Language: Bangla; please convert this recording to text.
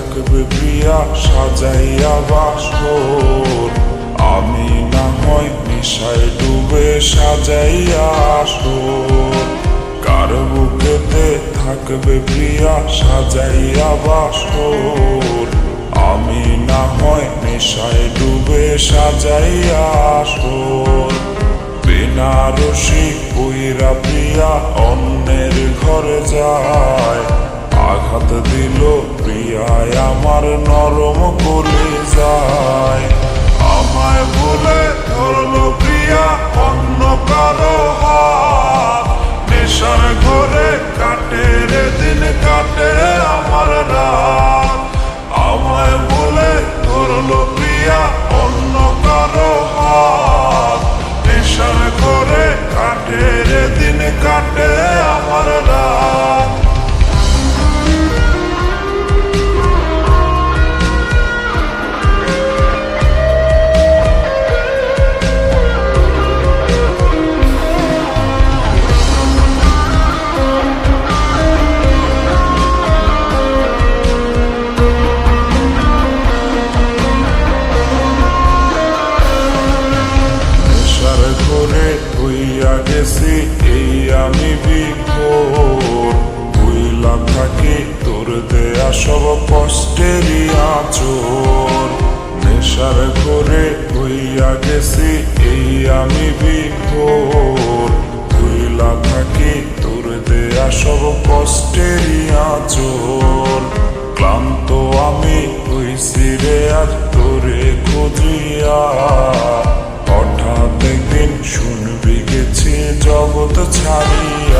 থাকবে প্রিয়া সাজাইয়া বাসর, আমি না হয় নেশায় ডুবে সাজাইয়া আসর। কার বুকেতে থাকবে প্রিয়া সাজাইয়া বাসর, আমি না হয় নেশায় ডুবে সাজাইয়া আসর। বেনারসি পইরা প্রিয়া অন্যের ঘরে যায়, আঘাত দিল প্রিয়ায় আমার নরম কলিজায়। আমায় বলে ধরলো প্রিয়া অন্য কারো হাত, নেশার ঘরে কাটে রে দিন কাটে আমার রাত। আমায় বলে ধরলো প্রিয়া অন্য কারো হাত, নেশার ঘরে কাটে রে দিন কাটে আমার রাত। হইয়া গেছি এই আমি বিভোর, ভুইলা থাকি তোর দেয়া সব কষ্টেরই আঁচড়। নেশার ঘরে হইয়া গেছি এই আমি বিভোর, ভুইলা থাকি তোর দেয়া সব কষ্টেরই আঁচড়। ক্লান্ত আমি হইছি রে আর তোরে খুঁজিয়া, হঠাৎ একদিন শুনবি গেছি জগৎ ছাড়িয়া।